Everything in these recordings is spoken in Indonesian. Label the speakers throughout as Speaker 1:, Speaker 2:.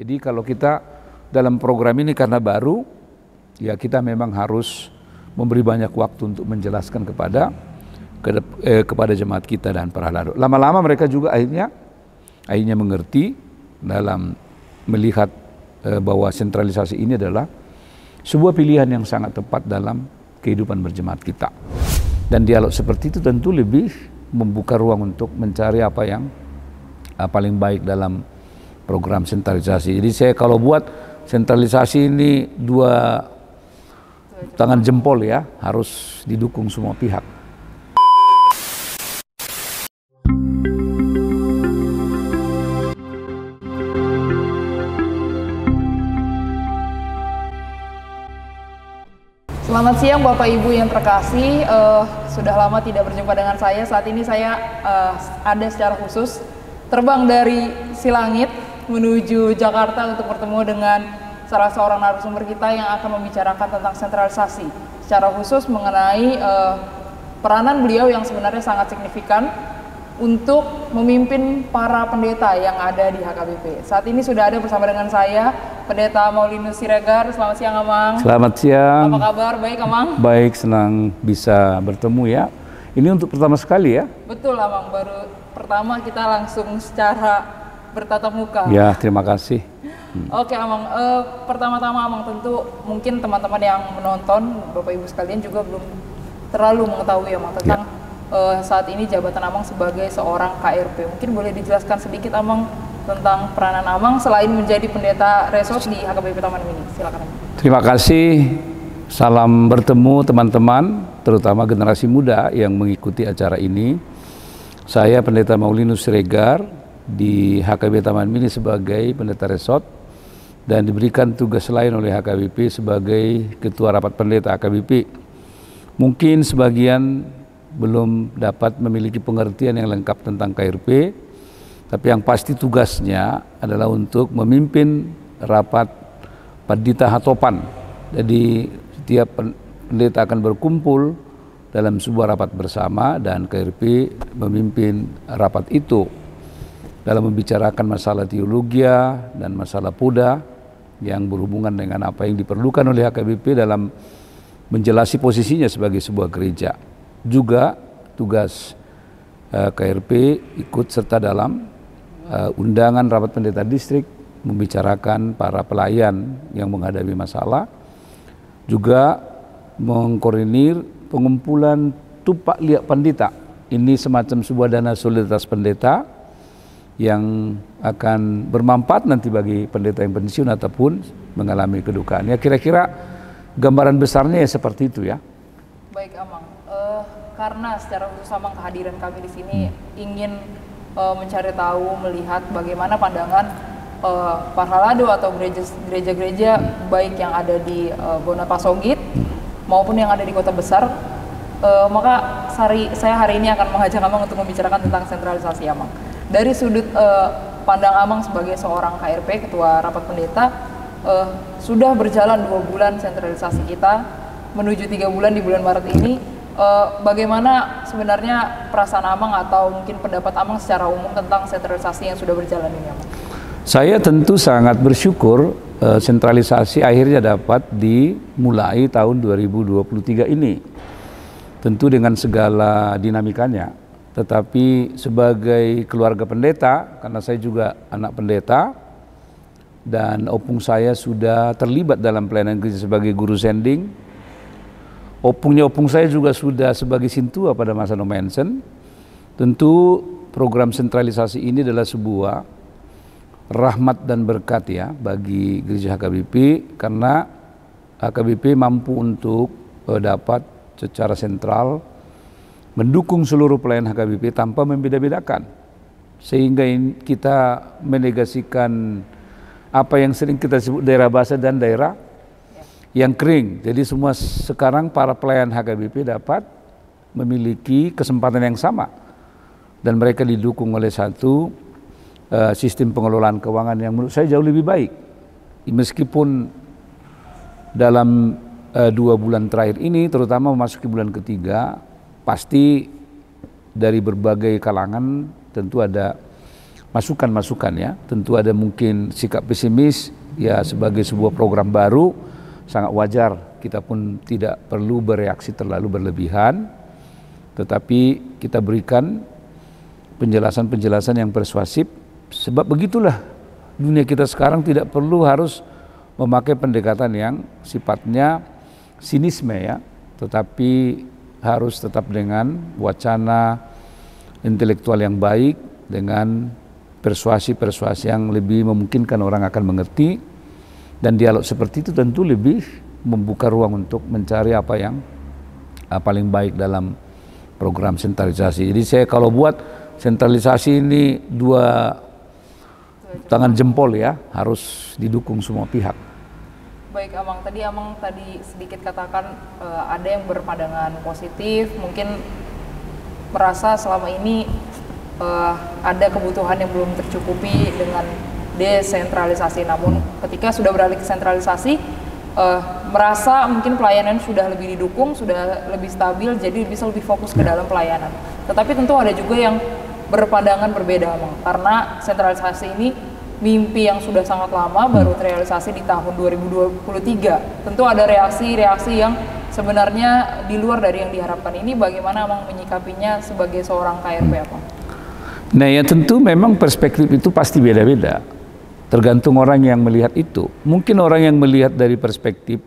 Speaker 1: Jadi kalau kita dalam program ini karena baru, ya kita memang harus memberi banyak waktu untuk menjelaskan kepada jemaat kita dan para laduk. Lama-lama mereka juga akhirnya mengerti dalam melihat bahwa sentralisasi ini adalah sebuah pilihan yang sangat tepat dalam kehidupan berjemaat kita. Dan dialog seperti itu tentu lebih membuka ruang untuk mencari apa yang paling baik dalam program sentralisasi. Jadi saya kalau buat sentralisasi ini dua tangan jempol ya, harus didukung semua pihak.
Speaker 2: Selamat siang Bapak Ibu yang terkasih, sudah lama tidak berjumpa dengan saya. Saat ini saya ada secara khusus terbang dari Silangit menuju Jakarta untuk bertemu dengan salah seorang narasumber kita yang akan membicarakan tentang sentralisasi secara khusus mengenai peranan beliau yang sebenarnya sangat signifikan untuk memimpin para pendeta yang ada di HKBP. Saat ini sudah ada bersama dengan saya Pendeta Maulinus Siregar. Selamat siang Amang.
Speaker 1: Selamat siang.
Speaker 2: Apa kabar? Baik Amang?
Speaker 1: Baik, senang bisa bertemu ya. Ini untuk pertama sekali ya?
Speaker 2: Betul Amang, baru pertama kita langsung secara bertatap muka.
Speaker 1: Ya, terima kasih.
Speaker 2: Oke Amang, pertama-tama Amang tentu mungkin teman-teman yang menonton, Bapak Ibu sekalian juga belum terlalu mengetahui Amang tentang saat ini jabatan Amang sebagai seorang KRP. Mungkin boleh dijelaskan sedikit Amang tentang peranan Amang selain menjadi pendeta resort di HKBP Taman Mini. Silakan Amang.
Speaker 1: Terima kasih. Salam bertemu teman-teman, terutama generasi muda yang mengikuti acara ini. Saya Pendeta Maulinus Siregar di HKBP Taman Mini sebagai pendeta resort dan diberikan tugas lain oleh HKBP sebagai Ketua Rapat Pendeta HKBP. Mungkin sebagian belum dapat memiliki pengertian yang lengkap tentang KRP, tapi yang pasti tugasnya adalah untuk memimpin rapat Padita Hatopan. Jadi setiap pendeta akan berkumpul dalam sebuah rapat bersama dan KRP memimpin rapat itu dalam membicarakan masalah teologia dan masalah puda yang berhubungan dengan apa yang diperlukan oleh HKBP dalam menjelasi posisinya sebagai sebuah gereja. Juga tugas KRP ikut serta dalam undangan rapat pendeta distrik, membicarakan para pelayan yang menghadapi masalah, juga mengkoordinir pengumpulan tupak liak pendeta. Ini semacam sebuah dana solidaritas pendeta yang akan bermanfaat nanti bagi pendeta yang pensiun ataupun mengalami kedukaan. Ya kira-kira gambaran besarnya ya seperti itu ya.
Speaker 2: Baik Amang, karena secara khusus Amang kehadiran kami di sini ingin mencari tahu, melihat bagaimana pandangan para lado atau gereja-gereja baik yang ada di Bonapasogit maupun yang ada di kota besar. Maka saya hari ini akan mengajak Amang untuk membicarakan tentang sentralisasi Amang. Dari sudut pandang Amang sebagai seorang KRP, Ketua Rapat Pendeta, sudah berjalan 2 bulan sentralisasi kita, menuju 3 bulan di bulan Maret ini. Bagaimana sebenarnya perasaan Amang atau mungkin pendapat Amang secara umum tentang sentralisasi yang sudah berjalan ini Amang?
Speaker 1: Saya tentu sangat bersyukur sentralisasi akhirnya dapat dimulai tahun 2023 ini. Tentu dengan segala dinamikanya. Tetapi sebagai keluarga pendeta, karena saya juga anak pendeta dan opung saya sudah terlibat dalam pelayanan gereja sebagai guru sending. Opung saya juga sudah sebagai sintua pada masa No Mansion. Tentu program sentralisasi ini adalah sebuah rahmat dan berkat ya bagi gereja HKBP, karena HKBP mampu untuk dapat secara sentral mendukung seluruh pelayan HKBP tanpa membeda-bedakan, sehingga kita menegasikan apa yang sering kita sebut daerah basah dan daerah yang kering. Jadi semua sekarang para pelayan HKBP dapat memiliki kesempatan yang sama dan mereka didukung oleh satu sistem pengelolaan keuangan yang menurut saya jauh lebih baik. Meskipun dalam 2 bulan terakhir ini, terutama memasuki bulan ketiga, pasti dari berbagai kalangan tentu ada masukan-masukan ya. Tentu ada mungkin sikap pesimis ya, sebagai sebuah program baru sangat wajar, kita pun tidak perlu bereaksi terlalu berlebihan, tetapi kita berikan penjelasan-penjelasan yang persuasif, sebab begitulah dunia kita sekarang, tidak perlu harus memakai pendekatan yang sifatnya sinisme ya, tetapi harus tetap dengan wacana intelektual yang baik, dengan persuasi-persuasi yang lebih memungkinkan orang akan mengerti, dan dialog seperti itu tentu lebih membuka ruang untuk mencari apa yang paling baik dalam program sentralisasi. Jadi saya kalau buat sentralisasi ini dua tangan jempol ya, harus didukung semua pihak.
Speaker 2: Baik Amang, tadi sedikit katakan ada yang berpandangan positif, mungkin merasa selama ini ada kebutuhan yang belum tercukupi dengan desentralisasi. Namun ketika sudah beralih ke sentralisasi, merasa mungkin pelayanan sudah lebih didukung, sudah lebih stabil, jadi bisa lebih fokus ke dalam pelayanan. Tetapi tentu ada juga yang berpandangan berbeda, Amang, karena sentralisasi ini mimpi yang sudah sangat lama baru terrealisasi di tahun 2023. Tentu ada reaksi-reaksi yang sebenarnya di luar dari yang diharapkan. Ini bagaimana Amang menyikapinya sebagai seorang KRP, Amang?
Speaker 1: Nah ya, tentu memang perspektif itu pasti beda-beda, tergantung orang yang melihat itu. Mungkin orang yang melihat dari perspektif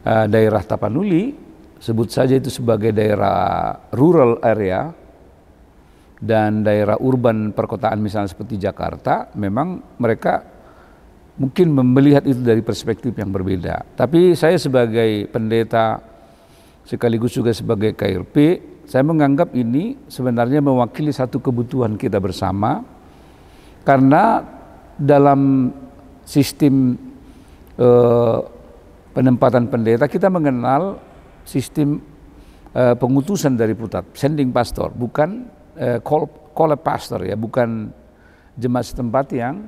Speaker 1: daerah Tapanuli, sebut saja itu sebagai daerah rural area, dan daerah urban perkotaan misalnya seperti Jakarta, memang mereka mungkin melihat itu dari perspektif yang berbeda. Tapi saya sebagai pendeta sekaligus juga sebagai KRP, saya menganggap ini sebenarnya mewakili satu kebutuhan kita bersama, karena dalam sistem penempatan pendeta kita mengenal sistem pengutusan dari pusat, sending pastor, bukan call a pastor ya, bukan jemaat setempat yang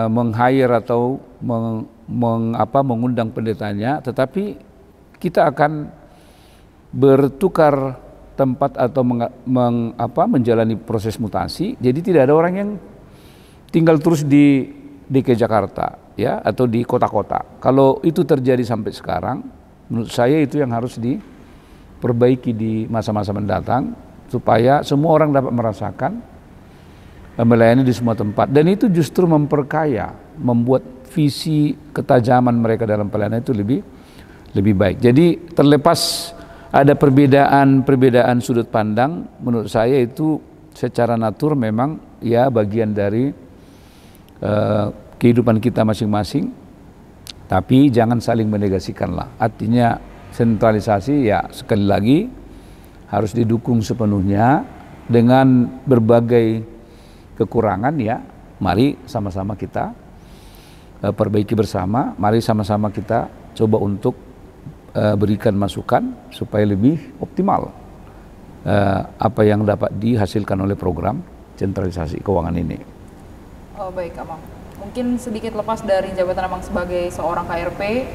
Speaker 1: meng-hire atau mengundang pendetanya, tetapi kita akan bertukar tempat atau menjalani proses mutasi. Jadi tidak ada orang yang tinggal terus di DKI Jakarta ya, atau di kota-kota. Kalau itu terjadi sampai sekarang, menurut saya itu yang harus diperbaiki di masa-masa mendatang, supaya semua orang dapat merasakan melayani di semua tempat, dan itu justru memperkaya, membuat visi ketajaman mereka dalam pelayanan itu lebih baik. Jadi terlepas ada perbedaan sudut pandang, menurut saya itu secara natur memang ya bagian dari kehidupan kita masing-masing, tapi jangan saling menegasikanlah. Artinya sentralisasi ya sekali lagi harus didukung sepenuhnya dengan berbagai kekurangan ya. Mari sama-sama kita perbaiki bersama, mari sama-sama kita coba untuk berikan masukan supaya lebih optimal apa yang dapat dihasilkan oleh program sentralisasi keuangan ini.
Speaker 2: Oh baik Amang, mungkin sedikit lepas dari jabatan Amang sebagai seorang KRP,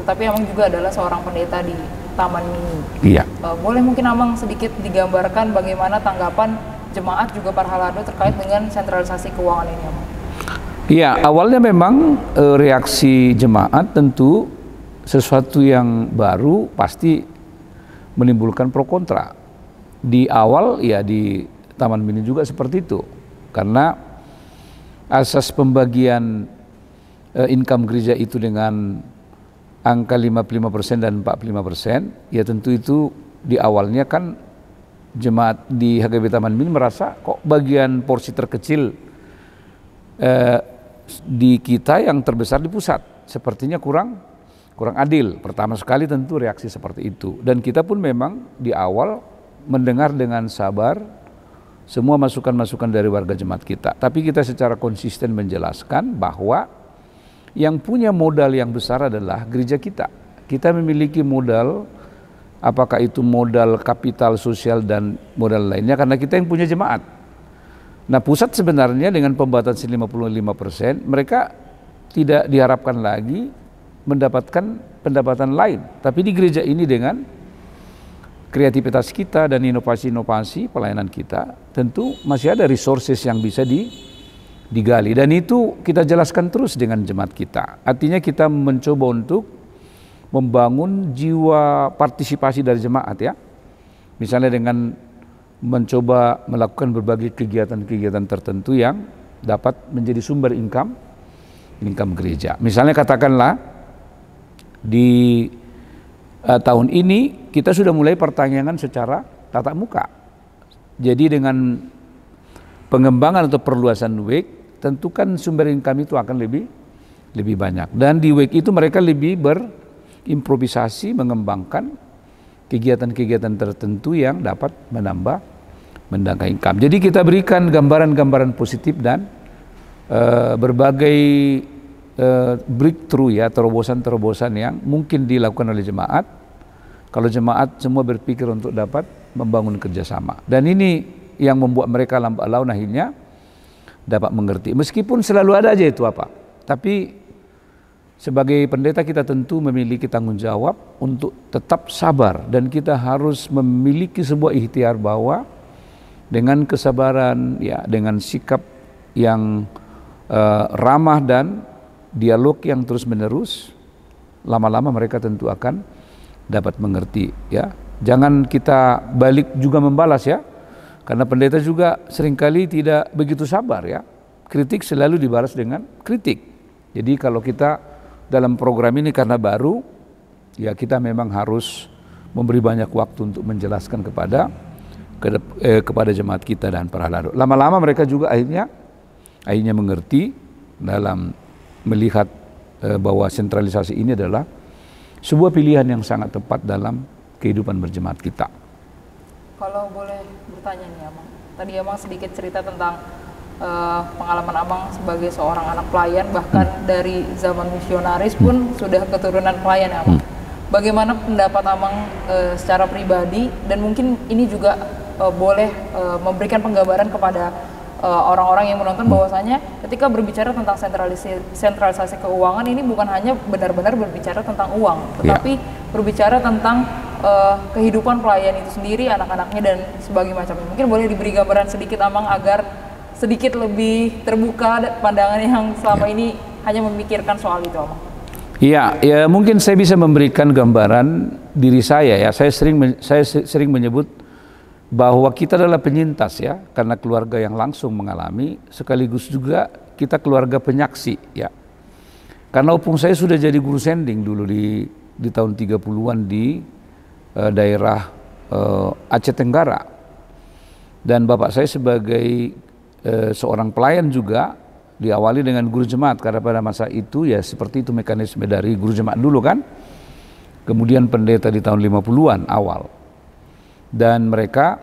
Speaker 2: tetapi Amang juga adalah seorang pendeta di Taman Mini.
Speaker 1: Iya.
Speaker 2: Boleh mungkin Amang sedikit digambarkan bagaimana tanggapan jemaat juga para halado terkait dengan sentralisasi keuangan ini, Amang?
Speaker 1: Iya, awalnya memang reaksi jemaat tentu sesuatu yang baru pasti menimbulkan pro kontra. Di awal ya di Taman Mini juga seperti itu, karena asas pembagian income gereja itu dengan angka 55% dan 45%, ya tentu itu di awalnya kan jemaat di HKBP Taman Mini merasa kok bagian porsi terkecil di kita yang terbesar di pusat, sepertinya kurang adil. Pertama sekali tentu reaksi seperti itu, dan kita pun memang di awal mendengar dengan sabar semua masukan-masukan dari warga jemaat kita, tapi kita secara konsisten menjelaskan bahwa yang punya modal yang besar adalah gereja kita. Kita memiliki modal, apakah itu modal kapital sosial dan modal lainnya, karena kita yang punya jemaat. Nah pusat sebenarnya dengan pembatasan 55%, mereka tidak diharapkan lagi mendapatkan pendapatan lain. Tapi di gereja ini dengan kreativitas kita dan inovasi-inovasi pelayanan kita, tentu masih ada resources yang bisa digali, dan itu kita jelaskan terus dengan jemaat kita. Artinya kita mencoba untuk membangun jiwa partisipasi dari jemaat ya. Misalnya dengan mencoba melakukan berbagai kegiatan-kegiatan tertentu yang dapat menjadi sumber income gereja. Misalnya katakanlah di tahun ini kita sudah mulai pertanyaan secara tatap muka. Jadi dengan pengembangan atau perluasan WEG, tentu kan sumber income itu akan lebih banyak. Dan di WEG itu mereka lebih berimprovisasi mengembangkan kegiatan-kegiatan tertentu yang dapat menambah income. Jadi kita berikan gambaran-gambaran positif dan berbagai breakthrough ya, terobosan-terobosan yang mungkin dilakukan oleh jemaat. Kalau jemaat semua berpikir untuk dapat membangun kerjasama. Dan ini yang membuat mereka lambat laun akhirnya dapat mengerti. Meskipun selalu ada aja itu apa. Tapi sebagai pendeta kita tentu memiliki tanggung jawab untuk tetap sabar. Dan kita harus memiliki sebuah ikhtiar bahwa dengan kesabaran, ya, dengan sikap yang ramah dan dialog yang terus menerus, lama-lama mereka tentu akan dapat mengerti ya. Jangan kita balik juga membalas ya, karena pendeta juga seringkali tidak begitu sabar ya. Kritik selalu dibalas dengan kritik. Jadi kalau kita dalam program ini karena baru ya, kita memang harus memberi banyak waktu untuk menjelaskan kepada jemaat kita dan para laduk. Lama-lama mereka juga akhirnya mengerti dalam melihat bahwa sentralisasi ini adalah sebuah pilihan yang sangat tepat dalam kehidupan berjemaat kita.
Speaker 2: Kalau boleh bertanya nih Abang, tadi Abang sedikit cerita tentang pengalaman Abang sebagai seorang anak pelayan, bahkan dari zaman misionaris pun sudah keturunan pelayan ya Abang. Bagaimana pendapat Abang secara pribadi, dan mungkin ini juga boleh memberikan penggambaran kepada orang-orang yang menonton bahwasanya ketika berbicara tentang sentralisasi keuangan ini bukan hanya benar-benar berbicara tentang uang, tetapi berbicara tentang kehidupan pelayan itu sendiri, anak-anaknya dan sebagainya macamnya. Mungkin boleh diberi gambaran sedikit Amang agar sedikit lebih terbuka pandangan yang selama ini hanya memikirkan soal itu Amang.
Speaker 1: Iya, ya mungkin saya bisa memberikan gambaran diri saya ya. Saya sering menyebut bahwa kita adalah penyintas ya, karena keluarga yang langsung mengalami, sekaligus juga kita keluarga penyaksi ya. Karena opung saya sudah jadi guru sending dulu di tahun 30-an di daerah Aceh Tenggara. Dan bapak saya sebagai seorang pelayan juga diawali dengan guru jemaat, karena pada masa itu ya seperti itu mekanisme dari guru jemaat dulu kan. Kemudian pendeta di tahun 50-an awal. Dan mereka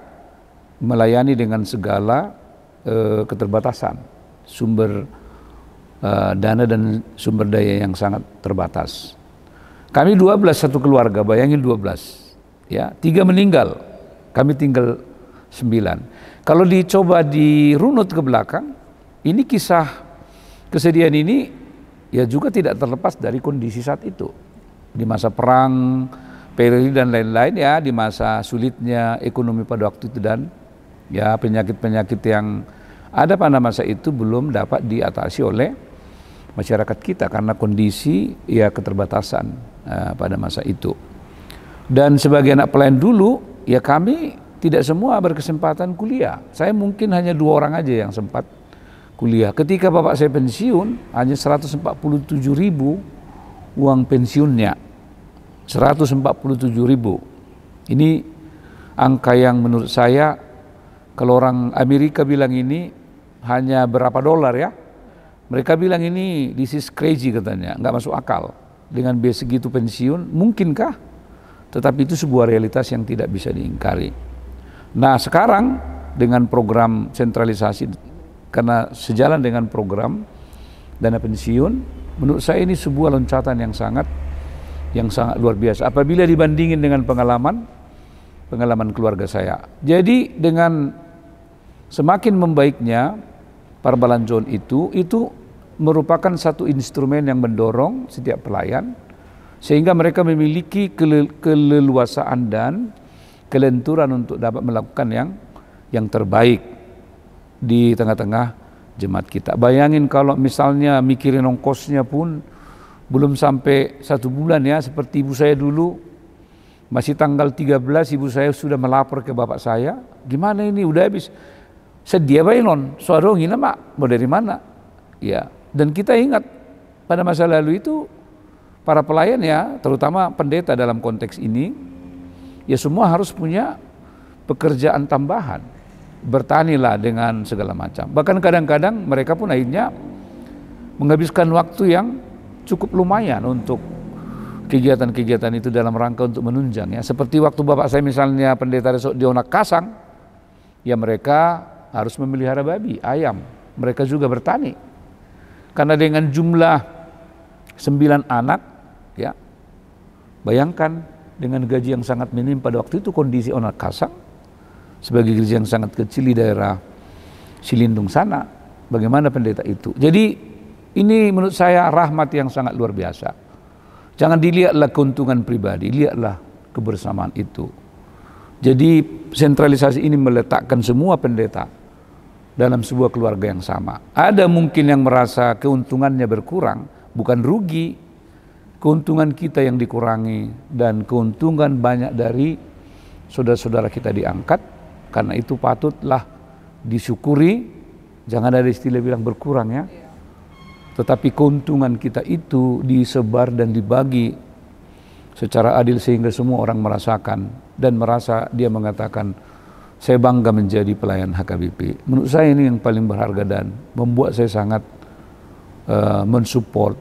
Speaker 1: melayani dengan segala keterbatasan, sumber dana dan sumber daya yang sangat terbatas. Kami 12 satu keluarga, bayangin 12 ya, 3 meninggal, kami tinggal 9. Kalau dicoba dirunut ke belakang, ini kisah kesedihan ini ya juga tidak terlepas dari kondisi saat itu, di masa perang PRI dan lain-lain ya, di masa sulitnya ekonomi pada waktu itu, dan ya penyakit-penyakit yang ada pada masa itu belum dapat diatasi oleh masyarakat kita karena kondisi ya keterbatasan pada masa itu. Dan sebagai anak pelayan dulu ya, kami tidak semua berkesempatan kuliah. Saya mungkin hanya 2 orang aja yang sempat kuliah. Ketika bapak saya pensiun, hanya 147.000 uang pensiunnya. 147.000. Ini angka yang menurut saya, kalau orang Amerika bilang ini hanya berapa dolar ya, mereka bilang ini this is crazy katanya, nggak masuk akal. Dengan biaya segitu pensiun, mungkinkah? Tetapi itu sebuah realitas yang tidak bisa diingkari. Nah sekarang dengan program sentralisasi, karena sejalan dengan program dana pensiun, menurut saya ini sebuah loncatan yang sangat luar biasa apabila dibandingin dengan pengalaman keluarga saya. Jadi dengan semakin membaiknya Parbalanjon itu merupakan satu instrumen yang mendorong setiap pelayan sehingga mereka memiliki keleluasaan dan kelenturan untuk dapat melakukan yang terbaik di tengah-tengah jemaat kita. Bayangin kalau misalnya mikirin ongkosnya pun belum sampai 1 bulan ya, seperti ibu saya dulu, masih tanggal 13 ibu saya sudah melapor ke bapak saya, gimana ini udah habis, sedia bayinon, suara ngina mak, mau dari mana? Ya, dan kita ingat pada masa lalu itu para pelayan ya, terutama pendeta dalam konteks ini, ya semua harus punya pekerjaan tambahan, bertanilah dengan segala macam. Bahkan kadang-kadang mereka pun akhirnya menghabiskan waktu yang cukup lumayan untuk kegiatan-kegiatan itu dalam rangka untuk menunjang ya. Seperti waktu bapak saya misalnya pendeta di Onak Kasang, ya mereka harus memelihara babi, ayam, mereka juga bertani. Karena dengan jumlah 9 anak ya, bayangkan dengan gaji yang sangat minim pada waktu itu kondisi Onak Kasang sebagai gereja yang sangat kecil di daerah Silindung sana, bagaimana pendeta itu. Jadi ini menurut saya rahmat yang sangat luar biasa. Jangan dilihatlah keuntungan pribadi, lihatlah kebersamaan itu. Jadi sentralisasi ini meletakkan semua pendeta dalam sebuah keluarga yang sama. Ada mungkin yang merasa keuntungannya berkurang, bukan rugi. Keuntungan kita yang dikurangi dan keuntungan banyak dari saudara-saudara kita diangkat, karena itu patutlah disyukuri. Jangan ada istilah bilang berkurang ya. Tetapi keuntungan kita itu disebar dan dibagi secara adil sehingga semua orang merasakan dan merasa dia mengatakan saya bangga menjadi pelayan HKBP. Menurut saya ini yang paling berharga dan membuat saya sangat mensupport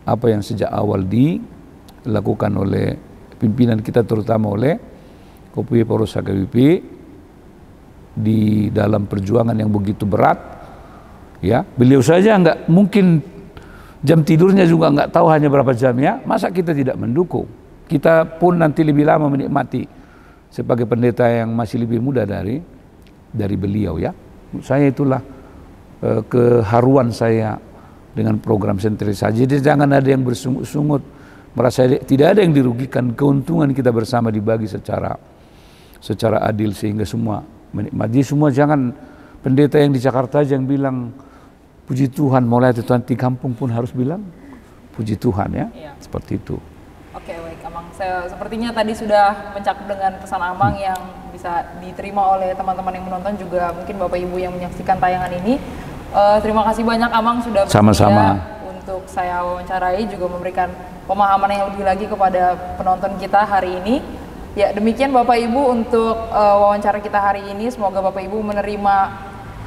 Speaker 1: apa yang sejak awal dilakukan oleh pimpinan kita, terutama oleh Kopwi Poros HKBP di dalam perjuangan yang begitu berat ya. Beliau saja nggak mungkin jam tidurnya juga nggak tahu hanya berapa jamnya, masa kita tidak mendukung? Kita pun nanti lebih lama menikmati sebagai pendeta yang masih lebih muda dari beliau ya. Saya itulah keharuan saya dengan program sentralisasi. Jadi jangan ada yang bersungut-sungut, merasa tidak ada yang dirugikan, keuntungan kita bersama dibagi secara adil sehingga semua menikmati. Semua jangan pendeta yang di Jakarta aja yang bilang puji Tuhan, mulai itu di kampung pun harus bilang puji Tuhan ya, seperti itu.
Speaker 2: Oke, baik Amang. Saya sepertinya tadi sudah mencakup dengan pesan Amang yang bisa diterima oleh teman-teman yang menonton, juga mungkin Bapak Ibu yang menyaksikan tayangan ini. Terima kasih banyak Amang sudah bersedia untuk saya wawancarai, juga memberikan pemahaman yang lebih lagi kepada penonton kita hari ini. Ya, demikian Bapak Ibu untuk wawancara kita hari ini. Semoga Bapak Ibu menerima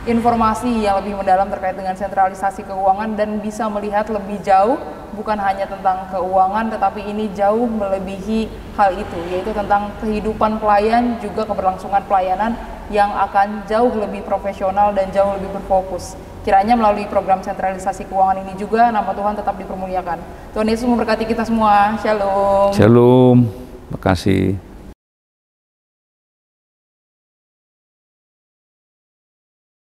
Speaker 2: informasi yang lebih mendalam terkait dengan sentralisasi keuangan dan bisa melihat lebih jauh, bukan hanya tentang keuangan, tetapi ini jauh melebihi hal itu, yaitu tentang kehidupan pelayan, juga keberlangsungan pelayanan yang akan jauh lebih profesional dan jauh lebih berfokus. Kiranya melalui program sentralisasi keuangan ini juga nama Tuhan tetap dipermuliakan. Tuhan Yesus memberkati kita semua. Shalom.
Speaker 1: Shalom. Terima kasih.